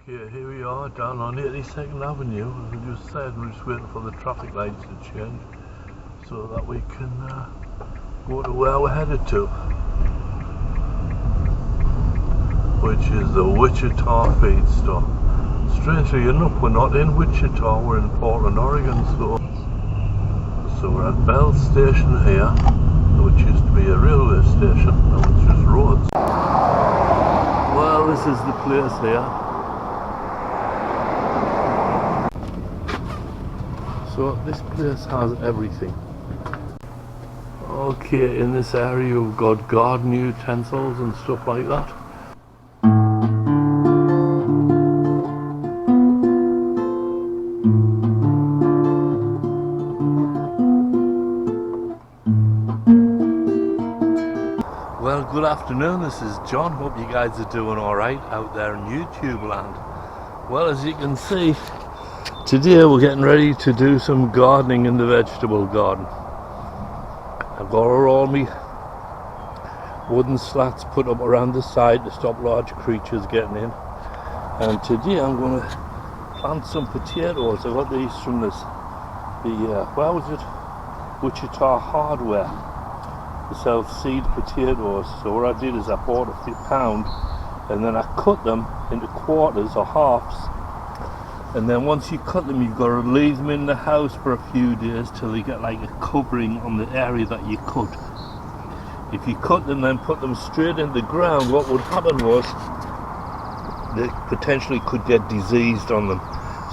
Okay, here we are down on 82nd Avenue. As I just said, we're just waiting for the traffic lights to change so that we can go to where we're headed to, which is the Wichita Feed Store. Strangely enough, we're not in Wichita, we're in Portland, Oregon. So we're at Bell Station here, which used to be a railway station, now it's just roads. Well, this is the place here. So this place has everything. Okay, in this area we've got garden utensils and stuff like that. Well, good afternoon, this is John. Hope you guys are doing alright out there in YouTube land. Well, as you can see, today we're getting ready to do some gardening in the vegetable garden. I've got all my wooden slats put up around the side to stop large creatures getting in. And today I'm going to plant some potatoes. I got these from where was it? Wichita Hardware. They sell seed potatoes. So what I did is I bought a few pound and then I cut them into quarters or halves. And then once you cut them, you've got to leave them in the house for a few days till they get like a covering on the area that you cut. If you cut them then put them straight in the ground, what would happen was they potentially could get diseased on them.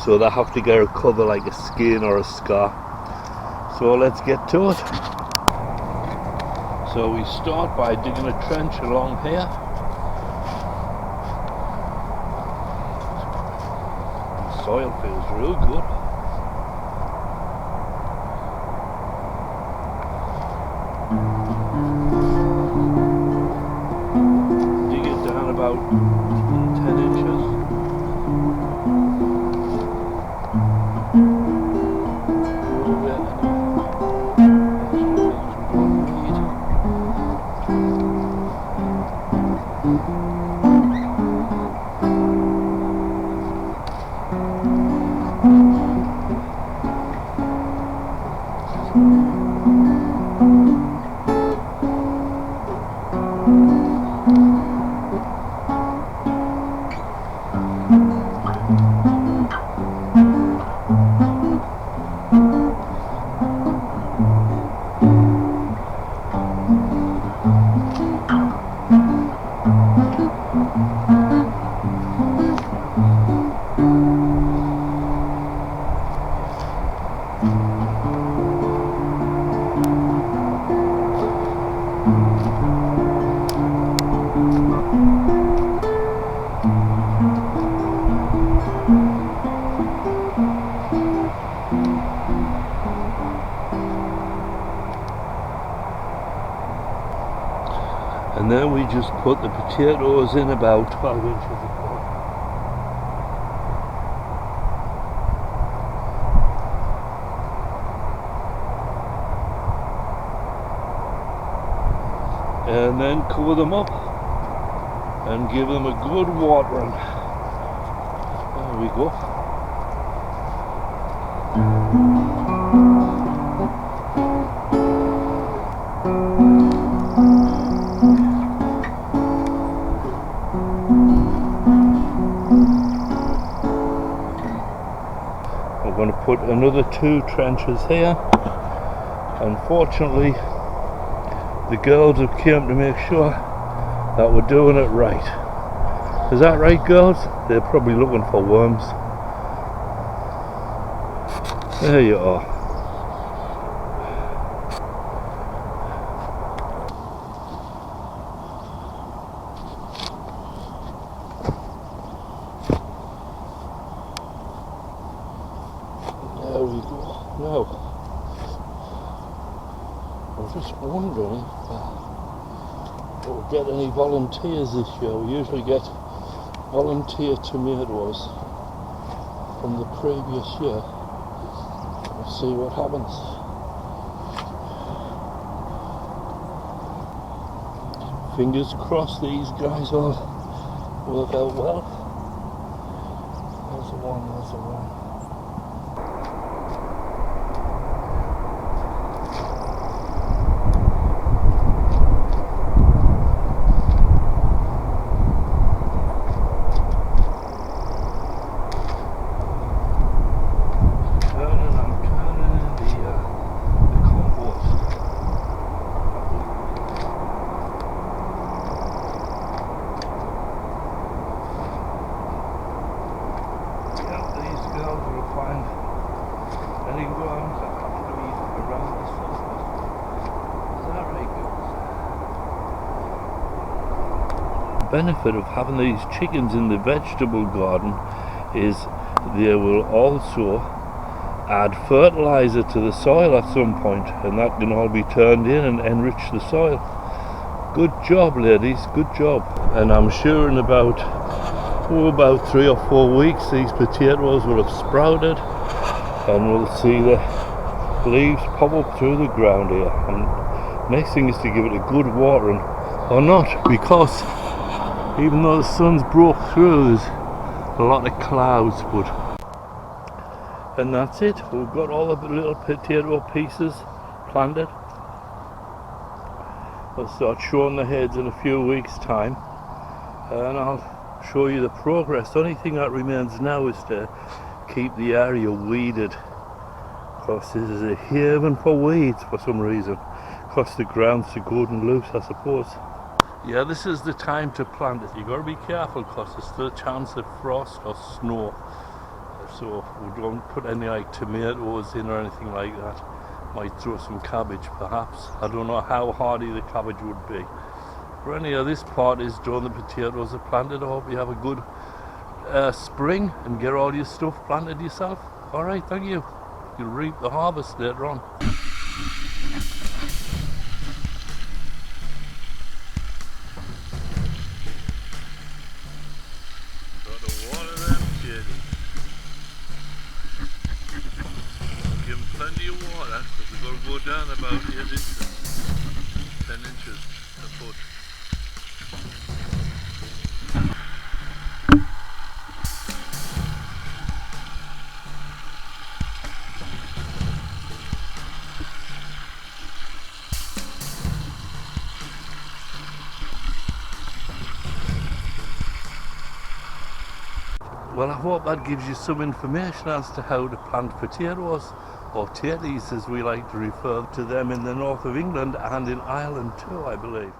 So they have to get a cover like a skin or a scar. So let's get to it. So we start by digging a trench along here. Soil feels real good. Dig it down about 10 inches. And then we just put the potatoes in about 12 inches apart. And then cover them up and give them a good watering. There we go. I'm going to put another 2 trenches here. Unfortunately, the girls have come to make sure that we're doing it right. Is that right, girls? They're probably looking for worms. There you are. There we go. Now, I'm just wondering if we'll get any volunteers this year. We usually get volunteer tomatoes from the previous year. Let's see what happens. Fingers crossed these guys will work out well. That's the one, that's the one. Benefit of having these chickens in the vegetable garden is they will also add fertilizer to the soil at some point, and that can all be turned in and enrich the soil. Good job, ladies, good job. And I'm sure in about 3 or 4 weeks these potatoes will have sprouted and we'll see the leaves pop up through the ground here. And next thing is to give it a good watering, or not, because even though the sun's broke through, there's a lot of clouds. And that's it, we've got all the little potato pieces planted. I'll start showing the heads in a few weeks' time, and I'll show you the progress. The only thing that remains now is to keep the area weeded, because this is a haven for weeds for some reason, because the ground's so good and loose, I suppose. Yeah, this is the time to plant it. You've got to be careful because there's still a chance of frost or snow. So we don't put any like tomatoes in or anything like that. Might throw some cabbage perhaps. I don't know how hardy the cabbage would be. But anyhow, this part is done. The potatoes are planted. I hope you have a good spring and get all your stuff planted yourself. Alright, thank you. You'll reap the harvest later on. Plenty of water, because we've got to go down about 8 inches, 10 inches a foot. Well, I hope that gives you some information as to how to plant potatoes, or taties as we like to refer to them in the north of England and in Ireland too, I believe.